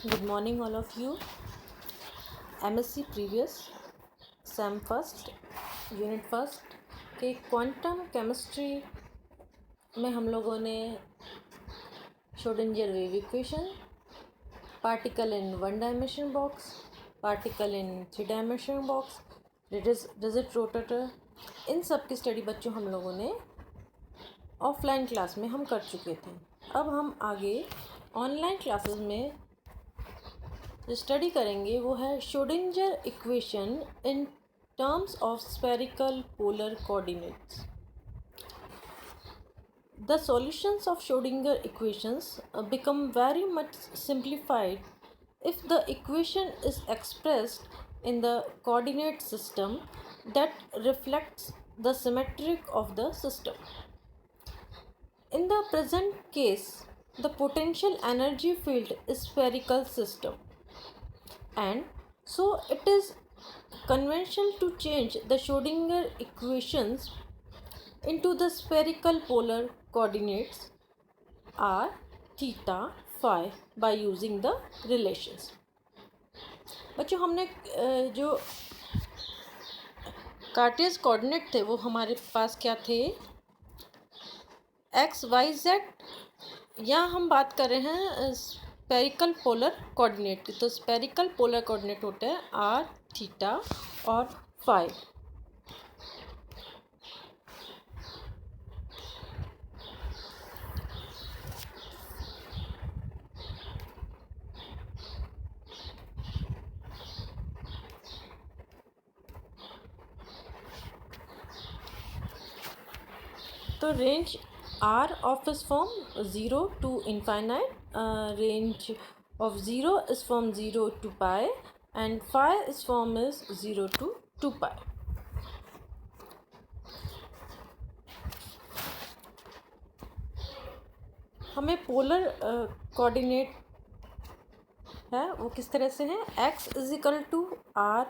Good morning, all of you. MSc Previous Sem First Unit First के quantum chemistry में हम लोगों ने Schrodinger wave equation, particle in one dimension box, particle in three dimension box, rigid rotator, इन सब की study बच्चों हम लोगों ने ऑफलाइन क्लास में हम कर चुके थे। अब हम आगे ऑनलाइन क्लासेस में जो स्टडी करेंगे वो है Schrodinger equation in terms of spherical polar coordinates. The solutions of Schrodinger equations become very much simplified if the equation is expressed in the coordinate system that reflects the symmetry of the system. In the present case, the potential energy field is spherical system, and so it is conventional to change the Schrodinger equations into the spherical polar coordinates r, theta, phi by using the relations. बच्चों हमने जो cartridge coordinate थे वो हमारे पास क्या थे, x Y Z. यहाँ हम बात कर रहे हैं स्पेरिकल पोलर कोऑर्डिनेट की। तो स्पेरिकल पोलर कोऑर्डिनेट होते हैं आर, थीटा और फाई। तो range R of is from 0 to infinite, range of 0 is from 0 to pi, and phi is from is 0 to 2 pi. हमें पोलर कोऑर्डिनेट है वो किस तरह से है, x is equal to r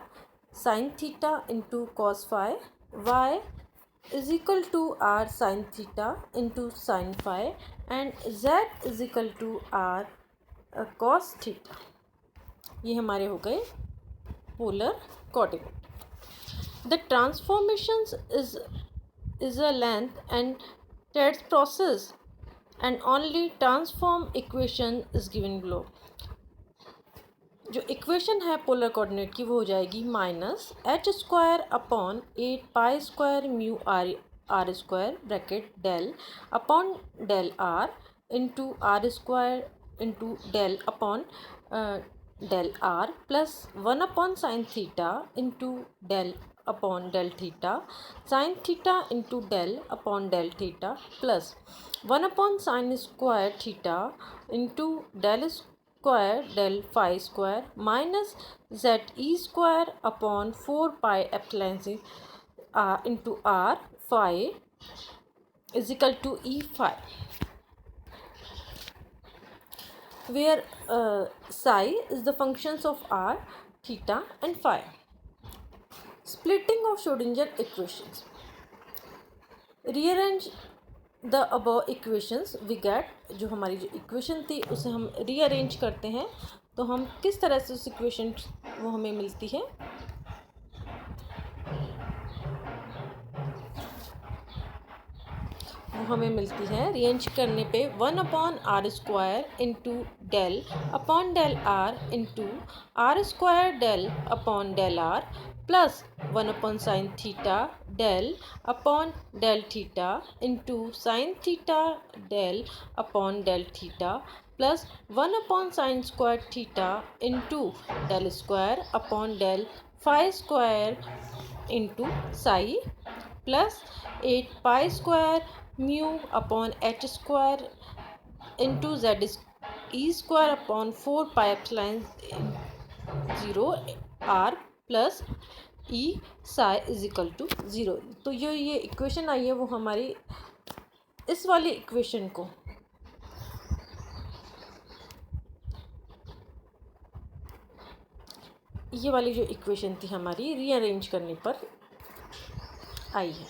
sine theta into cos phi, y is equal to r sin theta into sin phi, and z is equal to r cos theta. ये हमारे हो गए polar coordinate. The transformations is a length and Ted's process, and only transform equation is given below. जो equation है polar coordinate की वो हो जाएगी minus H square upon 8 pi square mu are square bracket del upon del R into are square into del upon del R plus 1 upon sine theta into del upon del theta sine theta into del upon del theta plus 1 upon sine square theta into del square del phi square minus Z E square upon 4 pi epsilon C into R phi is equal to E phi, where psi is the functions of r, theta and phi. Splitting of Schrodinger equations. Rearrange the above equations we get. जो हमारी जो equation थी उसे हम rearrange करते हैं तो हम किस तरह से उस इक्वेशन वो हमें मिलती है। वो हमें मिलती है रीअरेंज करने पे 1 upon R square into del upon del R into are square del upon del R plus 1 upon sine theta del upon del theta into sine theta del upon del theta plus 1 upon sine square theta into del square upon del phi square into psi plus 8 pi square mu upon H square into Z E square upon 4 pi epsilon 0 R plus E Sai is equal to 0। तो ये equation आई है वो हमारी इस वाली equation को ये वाली जो इक्वेशन थी हमारी रीअरेंज करने पर आई है।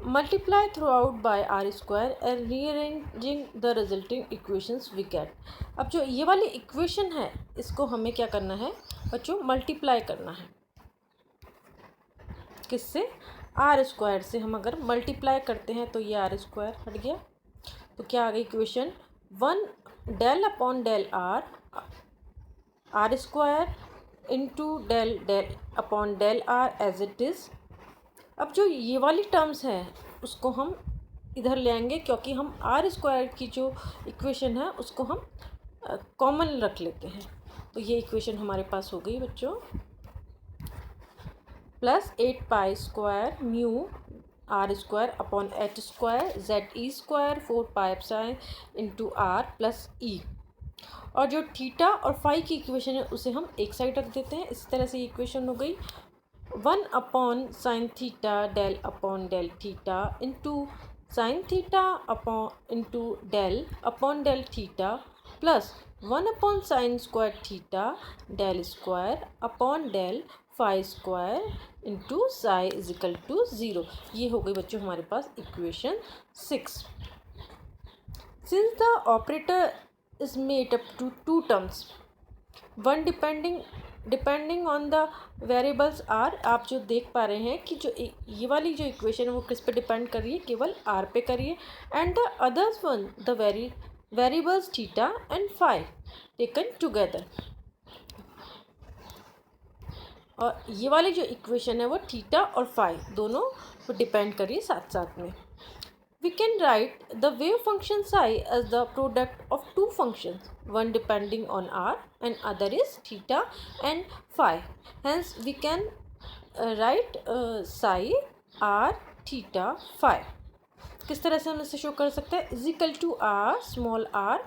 Multiply throughout by r square and rearranging the resulting equations we get. अब जो ये वाली इक्वेशन है इसको हमें क्या करना है बच्चों, मल्टीप्लाई करना है। किससे? आर स्क्वायर से। हम अगर मल्टीप्लाई करते हैं तो ये आर स्क्वायर हट गया, तो क्या आ गई equation, 1 del upon del r square into del del upon del r as it is. अब जो ये वाली टर्म्स है उसको हम इधर ले आएंगे, क्योंकि हम आर स्क्वायर की जो इक्वेशन है उसको हम कॉमन रख लेते हैं। तो ये इक्वेशन हमारे पास हो गई बच्चों, plus 8 pi square mu are square upon H square z E square 4 pi epsilon into r plus e. और जो थीटा और फाई की इक्वेशन है उसे हम एक साइड रख देते हैं। इस तरह से ये इक्वेशन हो गई 1 upon sine theta del upon del theta into sine theta upon into del upon del theta plus 1 upon sine square theta del square upon del phi square into psi equal to 0। ये हो गई बच्चों हमारे पास equation 6। Since the operator is made up to two terms, one depending on the variables r। आप जो देख पा रहे हैं कि जो ये वाली जो इक्वेशन है वो किस पे डिपेंड कर रही है, केवल r पे कर रही है। And the others one the variables theta and phi taken together. और ये वाली जो इक्वेशन है वो थीटा और फाई दोनों पे डिपेंड कर रही है साथ साथ में। We can write the wave function psi as the product of two functions, one depending on r and other is theta and phi. Hence, we can write psi r theta phi. किस तरह से हम इसे show कर सकते हैं? Is equal to r small r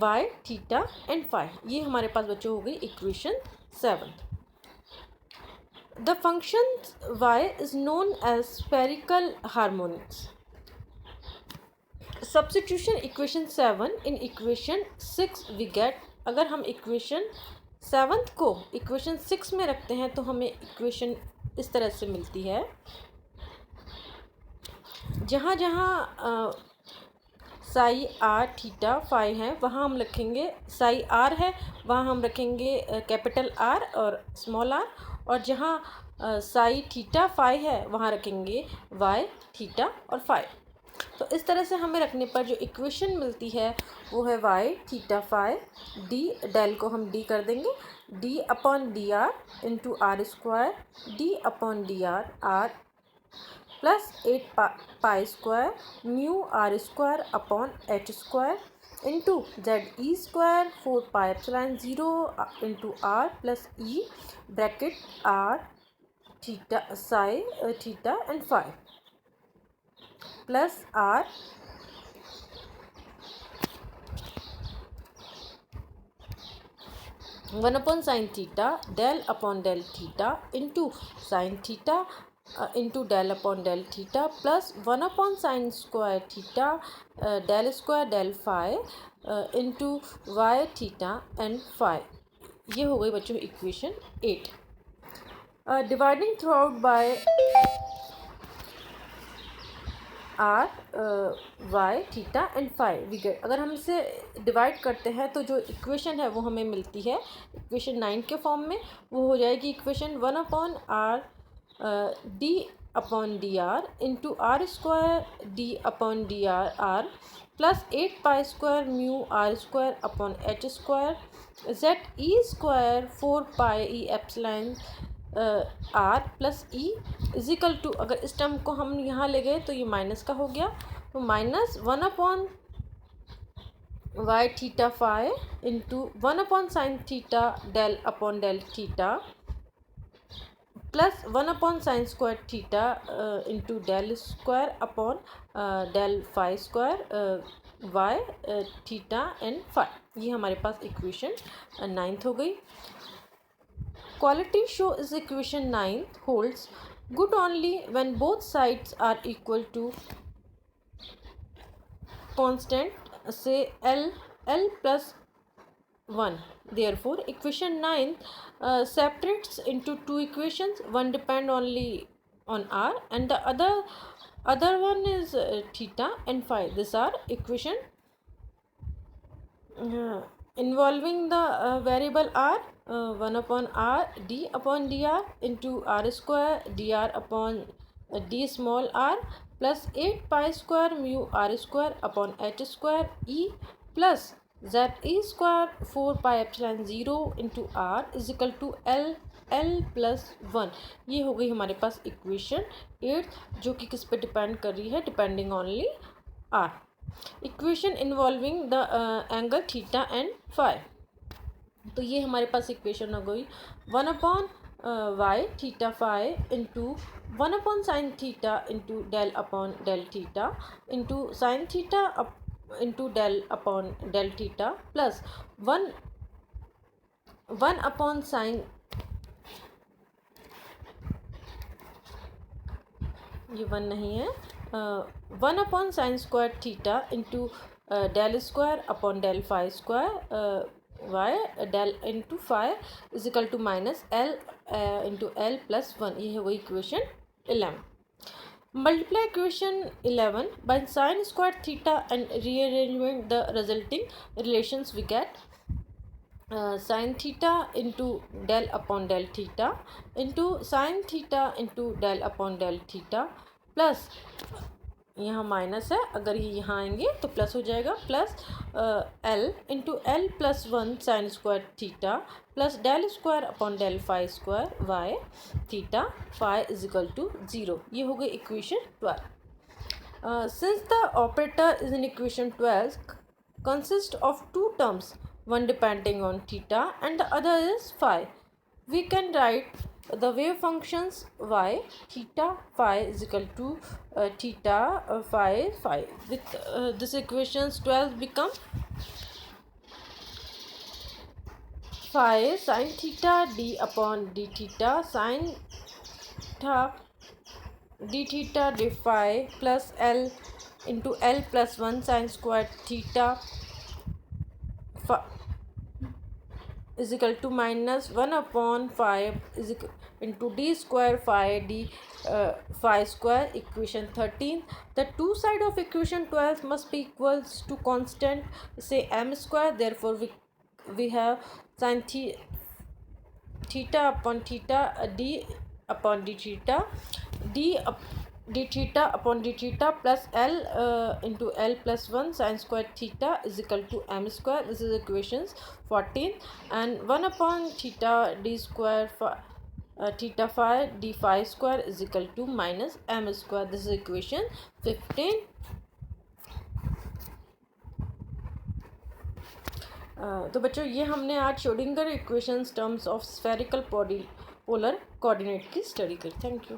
y theta and phi। ये हमारे पास बच्चों हो गई equation 7। The function y is known as spherical harmonics. Substitution equation 7 in equation 6 we get. अगर हम इक्वेशन 7 को इक्वेशन 6 में रखते हैं तो हमें इक्वेशन इस तरह से मिलती है, जहाँ जहाँ साई आर थीटा फाई है वहाँ हम रखेंगे, साई आर है वहाँ हम रखेंगे कैपिटल आर और स्मॉल आर, और जहाँ साई थीटा फाई है वहाँ रखेंगे वाई थीटा और फाई। तो इस तरह से हमें रखने पर जो इक्वेशन मिलती है वो है y theta phi d, del को हम डी कर देंगे, d upon d r into are square d upon d r plus 8 pi square mu are square upon H square into Z E square 4 pi epsilon 0 into r plus e bracket r theta psi theta and phi plus r one upon sine theta del upon del theta into sine theta into del upon del theta plus 1 upon sine square theta del square del phi into y theta and phi. ये हो गई बच्चों equation 8। Dividing throughout by r y theta and phi we get. अगर हम इसे divide करते हैं तो जो इक्वेशन है वो हमें मिलती है इक्वेशन 9 के फॉर्म में। वो हो जाएगी equation 1 upon r d upon d r into are square d upon d r plus 8 pi square mu are square upon H square z E square 4 pi e epsilon r plus e equal to, अगर इस term को हम यहाँ ले गए तो ये minus का हो गया, तो minus 1 upon y theta phi into 1 upon sine theta del upon del theta plus 1 upon sine square theta into del square upon del phi square y theta and phi. ये हमारे पास इक्वेशन 9 हो गई। Quality show is equation 9 holds good only when both sides are equal to constant say L plus 1. Therefore, equation 9 separates into two equations. One depend only on R and the other other one is theta and phi. These are equation involving the variable r, 1 upon r d upon dr into r square dr upon d small r plus 8 pi square mu r square upon h square e plus z e square 4 pi epsilon 0 into r is equal to l plus 1। ये हो गई हमारे पास equation 8 जो कि किस पे depend कर रही है, depending only r. Equation involving the angle theta and phi. तो ये हमारे पास इक्वेशन हो गई 1 upon y theta phi into 1 upon sine theta into del upon del theta into sine theta into del upon del theta plus 1 upon sine, ये 1 नहीं है, 1 upon sine square theta into del square upon del phi square y del into phi is equal to minus l into l plus 1। ये है वही equation 11। Multiply equation 11 by sine square theta and rearrangement the resulting relations we get sin theta into del upon del theta into sin theta into del upon del theta plus यहाँ minus है, अगर ये यहाँ आएंगे तो plus हो जाएगा, plus l into l plus 1 sine square theta plus del square upon del phi square y theta phi is equal to 0। ये हो गई equation 12। Since the operator is in equation 12 consist of two terms, one depending on theta and the other is phi, we can write the wave functions y theta phi is equal to theta phi. With this equations 12 become phi sin theta d upon d theta sin theta d theta d phi plus l into l plus 1 sin square theta is equal to minus 1 upon 5 is into d square phi d phi square. Equation 13, the two side of equation 12 must be equals to constant, say m square, therefore we have sin theta upon theta d upon d theta d theta upon d theta plus l into l plus 1 sin square theta is equal to m square. This is equations 14, and 1 upon theta d square theta phi d phi square is equal to minus m square. This is equation 15. तो बच्चों ये हमने आज Schrodinger equations terms of spherical polar coordinate की study करी। Thank you.